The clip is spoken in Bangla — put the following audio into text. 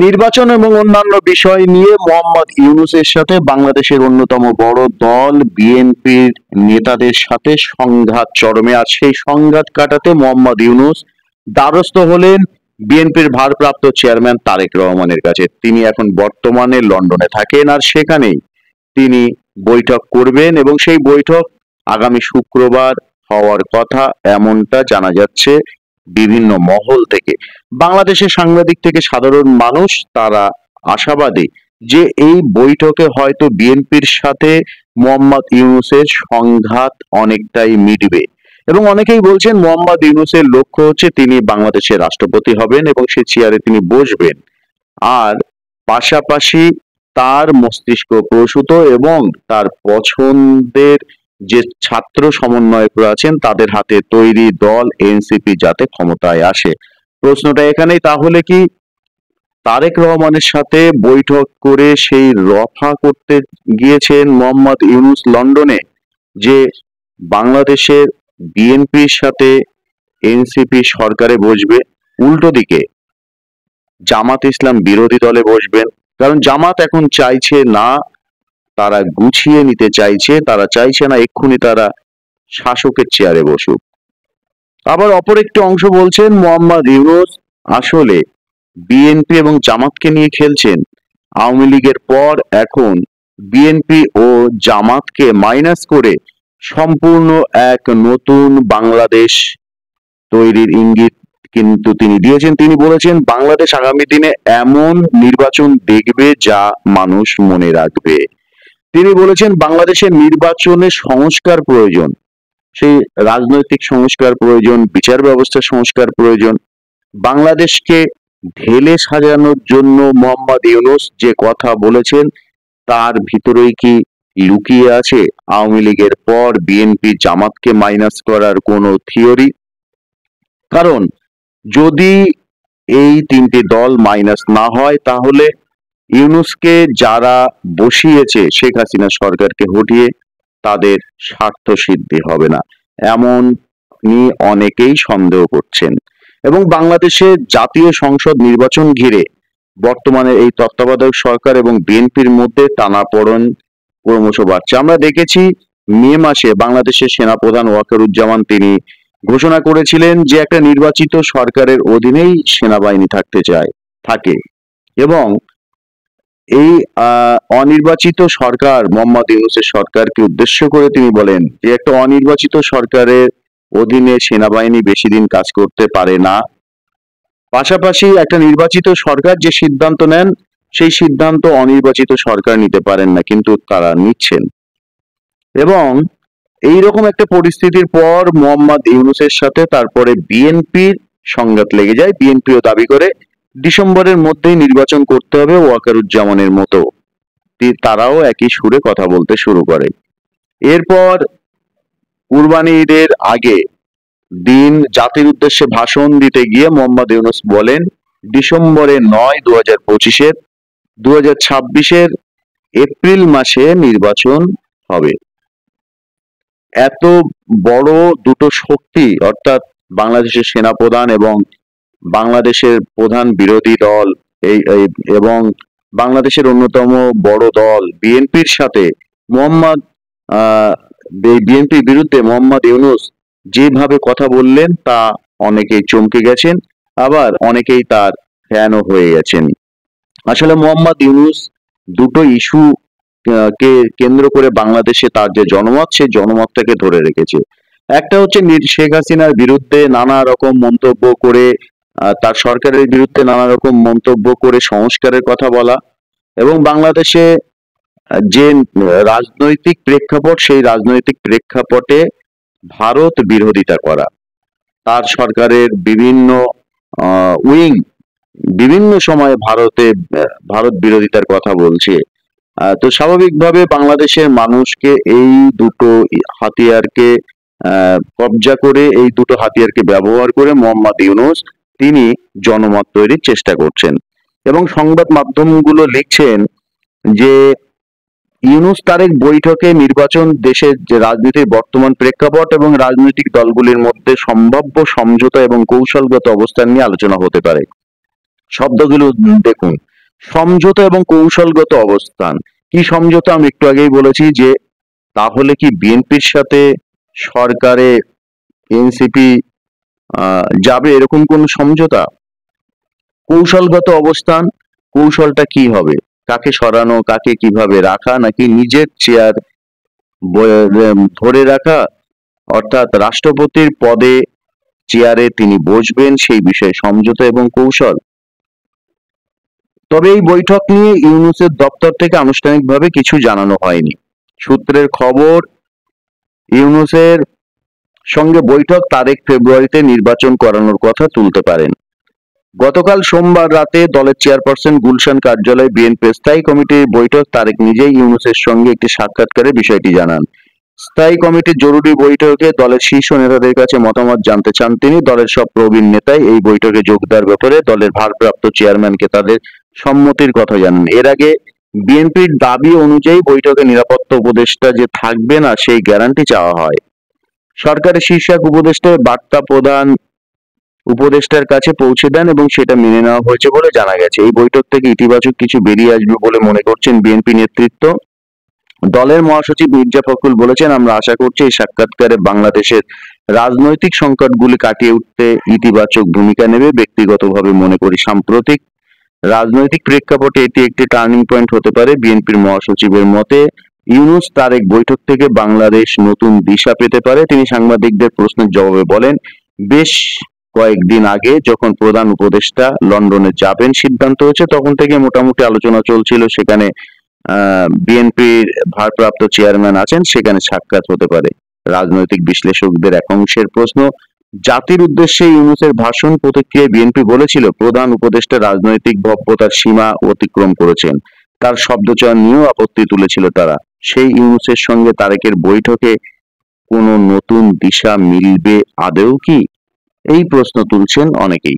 নির্বাচন এবং অন্যান্য বিষয় নিয়ে মোহাম্মদ ইউনূসের সাথে বাংলাদেশের অন্যতম বড় দল বিএনপির নেতাদের সাথে সংঘাত চরমে। আর সেই সংঘাত কাটাতে মোহাম্মদ ইউনূস দ্বারস্থ হলেন বিএনপির ভারপ্রাপ্ত চেয়ারম্যান তারেক রহমানের কাছে। তিনি এখন বর্তমানে লন্ডনে থাকেন, আর সেখানেই তিনি বৈঠক করবেন এবং সেই বৈঠক আগামী শুক্রবার হওয়ার কথা, এমনটা জানা যাচ্ছে বিভিন্ন মহল থেকে। বাংলাদেশের সাংবাদিক থেকে সাধারণ মানুষ তারা আশাবাদী যে এই বৈঠকে হয়তো বিএনপির সাথে মোহাম্মদ ইউনূসের সংঘাত অনেকটাই মিটবে, এবং অনেকেই বলছেন মোহাম্মদ ইউনূসের লক্ষ্য হচ্ছে তিনি বাংলাদেশের রাষ্ট্রপতি হবেন এবং সে চেয়ারে তিনি বসবেন। আর পাশাপাশি তার মস্তিষ্ক প্রসূত এবং তার পছন্দের যে ছাত্র সমন্বয়করা আছেন তাদের হাতে তৈরি দল এনসিপি যাতে ক্ষমতায় আসে। প্রশ্নটা এখানেই, তাহলে কি তারেক রহমানের সাথে বৈঠক করে সেই রফা করতে গিয়েছেন মোহাম্মদ ইউনূস লন্ডনে, যে বাংলাদেশের বিএনপির সাথে এনসিপি সরকারে বসবে, উল্টো দিকে জামাত ইসলাম বিরোধী দলে বসবেন? কারণ জামাত এখন চাইছে না, তারা গুছিয়ে নিতে চাইছে, তারা চাইছে না এক্ষুনি তারা শাসকের চেয়ারে বসুক। আবার অপর একটি অংশ বলছেন মোহাম্মদ ইউনূস আসলে বিএনপি এবং জামাতকে নিয়ে খেলছেন। আওয়ামী লীগের পর এখন বিএনপি ও জামাতকে মাইনাস করে সম্পূর্ণ এক নতুন বাংলাদেশ তৈরির ইঙ্গিত কিন্তু তিনি দিয়েছেন। তিনি বলেছেন বাংলাদেশ আগামী দিনে এমন নির্বাচন দেখবে যা মানুষ মনে রাখবে। তিনি বলেছেন বাংলাদেশের নির্বাচনে সংস্কার প্রয়োজন, সেই রাজনৈতিক সংস্কার প্রয়োজন, বিচার ব্যবস্থার সংস্কার প্রয়োজন। বাংলাদেশকে ঢেলে সাজানোর জন্য মোহাম্মদ ইউনূস যে কথা বলেছেন তার ভিতরেই কি লুকিয়ে আছে আওয়ামী লীগের পর বিএনপি জামাতকে মাইনাস করার কোনো থিওরি? কারণ যদি এই তিনটি দল মাইনাস না হয় তাহলে ইউনূসকে যারা বসিয়েছে শেখ হাসিনা সরকারকে হটিয়ে, তাদের স্বার্থ সিদ্ধি হবে না, এমন নিয়ে অনেকেই সন্দেহ করছেন। এবং বাংলাদেশে জাতীয় সংসদ নির্বাচন ঘিরে বর্তমানে এই তত্ত্বাবধায়ক সরকার এবং বিএনপির মধ্যে টানাপোড়েন ক্রমশ বাড়ছে। আমরা দেখেছি মে মাসে বাংলাদেশের সেনাপ্রধান ওয়াকারুজ্জামান তিনি ঘোষণা করেছিলেন যে একটা নির্বাচিত সরকারের অধীনেই সেনাবাহিনী থাকে, এবং এই অনির্বাচিত সরকার মোহাম্মদ ইউনূসের সরকারকে উদ্দেশ্য করে তিনি বলেন যে একটা অনির্বাচিত সরকারের অধীনে সেনাবাহিনী বেশি দিন কাজ করতে পারে না। পাশাপাশি একটা নির্বাচিত সরকার যে সিদ্ধান্ত নেন সেই সিদ্ধান্ত অনির্বাচিত সরকার নিতে পারেন না, কিন্তু তারা নিচ্ছেন। এবং এইরকম একটা পরিস্থিতির পর মোহাম্মদ ইউনূসের সাথে তারপরে বিএনপির সংঘাত লেগে যায়। বিএনপিও দাবি করে ডিসেম্বরের মধ্যেই নির্বাচন করতে হবে ওয়াকারুজ্জামানের মতো। তারাও একই সুরে কথা বলতে শুরু করে। এরপর কুরবানি ঈদের আগে দিন জাতির উদ্দেশ্যে ভাষণ দিতে গিয়ে মোহাম্মদ ইউনূস বলেন ডিসেম্বরে নয় 2025-এর, 2026-এর এপ্রিল মাসে নির্বাচন হবে। এত বড় দুটো শক্তি, অর্থাৎ বাংলাদেশের সেনাপ্রধান এবং বাংলাদেশের প্রধান বিরোধী দল এবং বাংলাদেশের অন্যতম বড় দল বিএনপির সাথে বিএনপির বিরুদ্ধে মোহাম্মদ ইউনূস যেভাবে কথা বললেন তা অনেকেই চমকে গেছেন, আবার অনেকেই তার ফ্যানও হয়ে গেছেন। আসলে মোহাম্মদ ইউনূস দুটো ইস্যু কে কেন্দ্র করে বাংলাদেশে তার যে জনমত, সেই জনমতটাকে ধরে রেখেছে। একটা হচ্ছে শেখ হাসিনার বিরুদ্ধে নানা রকম মন্তব্য করে, তার সরকারের বিরুদ্ধে নানা রকম মন্তব্য করে সংস্কারের কথা বলা, এবং বাংলাদেশে যে রাজনৈতিক প্রেক্ষাপট সেই রাজনৈতিক প্রেক্ষাপটে ভারত বিরোধিতা করা। তার সরকারের বিভিন্ন উইং বিভিন্ন সময়ে ভারত বিরোধিতার কথা বলছে। তো স্বাভাবিকভাবে বাংলাদেশের মানুষকে এই দুটো হাতিয়ারকে কবজা করে, এই দুটো হাতিয়ারকে ব্যবহার করে মোহাম্মদ ইউনূস তিনি জনমত তৈরির চেষ্টা করছেন। এবং সংবাদ মাধ্যমগুলো লিখছেন যে ইউনূস তারেক বৈঠকে নির্বাচন দেশের যে রাজনীতির বর্তমান প্রেক্ষাপট এবং রাজনৈতিক দলগুলির মধ্যে সম্ভাব্য সমঝোতা এবং কৌশলগত অবস্থান নিয়ে আলোচনা হতে পারে। শব্দগুলো দেখুন, সমঝোতা এবং কৌশলগত অবস্থান, কি সমঝোতা আমি একটু আগেই বলেছি যে তাহলে কি বিএনপির সাথে সরকারে এনসিপি যাবে, এরকম কোন সমঝোতা? কৌশলগত অবস্থান, কৌশলটা কি হবে? কাকে সরানো, কাকে কিভাবে রাখা, নাকি নিজের চেয়ার ধরে রাখা, অর্থাৎ রাষ্ট্রপতির পদে চেয়ারে তিনি বসবেন, সেই বিষয়ে সমঝোতা এবং কৌশল। তবে এই বৈঠক নিয়ে ইউনূসের দপ্তর থেকে আনুষ্ঠানিকভাবে কিছু জানানো হয়নি। সূত্রের খবর, ইউনূসের সঙ্গে বৈঠক তারেক ফেব্রুয়ারিতে নির্বাচন করানোর কথা তুলতে পারেন। গতকাল সোমবার রাতে দলের চেয়ারপারসন গুলশান কার্যালয়ে বিএনপি স্থায়ী কমিটির বৈঠক তারেক নিজেই ইউনূসের সঙ্গে একটি সাক্ষাৎকারে বিষয়টি জানান। স্থায়ী কমিটির জরুরি বৈঠকে দলের শীর্ষ নেতাদের কাছে মতামত জানতে চান তিনি। দলের সব প্রবীণ নেতাই এই বৈঠকে যোগ দেওয়ার ব্যাপারে দলের ভারপ্রাপ্ত চেয়ারম্যানকে তাদের সম্মতির কথা জানান। এর আগে বিএনপির দাবি অনুযায়ী বৈঠকে নিরাপত্তা উপদেষ্টা যে থাকবে না সেই গ্যারান্টি চাওয়া হয়। সরকারের শীর্ষ এক উপদেষ্টা বার্তা প্রধান উপদেষ্টার কাছে পৌঁছে দেন এবং সেটা মেনে নেওয়া হয়েছে বলে জানা গেছে। এই বৈঠক থেকে ইতিবাচক কিছু বেরিয়ে আসবে বলে মনে করছেন বিএনপি নেতৃত্ব। দলের মহাসচিব মির্জা ফখরুল বলেছেন, আমরা আশা করছি এই সাক্ষাৎকারে বাংলাদেশের রাজনৈতিক সংকটগুলি কাটিয়ে উঠতে ইতিবাচক ভূমিকা নেবে। ব্যক্তিগতভাবে মনে করি সাম্প্রতিক রাজনৈতিক প্রেক্ষাপটে এটি একটি টার্নিং পয়েন্ট হতে পারে। বিএনপির মহাসচিবের মতে ইউনূস তারেক বৈঠক থেকে বাংলাদেশ নতুন দিশা পেতে পারে। তিনি সাংবাদিকদের প্রশ্নের জবাবে বলেন, বেশ কয়েকদিন আগে যখন প্রধান উপদেষ্টা লন্ডনে যাবেন সিদ্ধান্ত হয়েছে, তখন থেকে মোটামুটি আলোচনা চলছিল, সেখানে বিএনপির ভারপ্রাপ্ত চেয়ারম্যান আছেন, সেখানে সাক্ষাৎ হতে পারে। রাজনৈতিক বিশ্লেষকদের এক অংশের প্রশ্ন, জাতির উদ্দেশ্যে ইউনূসের ভাষণ প্রতিক্রিয়ায় বিএনপি বলেছিল, প্রধান উপদেষ্টা রাজনৈতিক ভব্যতার সীমা অতিক্রম করেছেন। তার শব্দচয়ন নিয়েও আপত্তি তুলেছিল তারা। সেই ইউনূসের সঙ্গে তারেকের বৈঠকে কোনো নতুন দিশা মিলবে আদৌ কি? এই প্রশ্ন তুলছেন অনেকেই।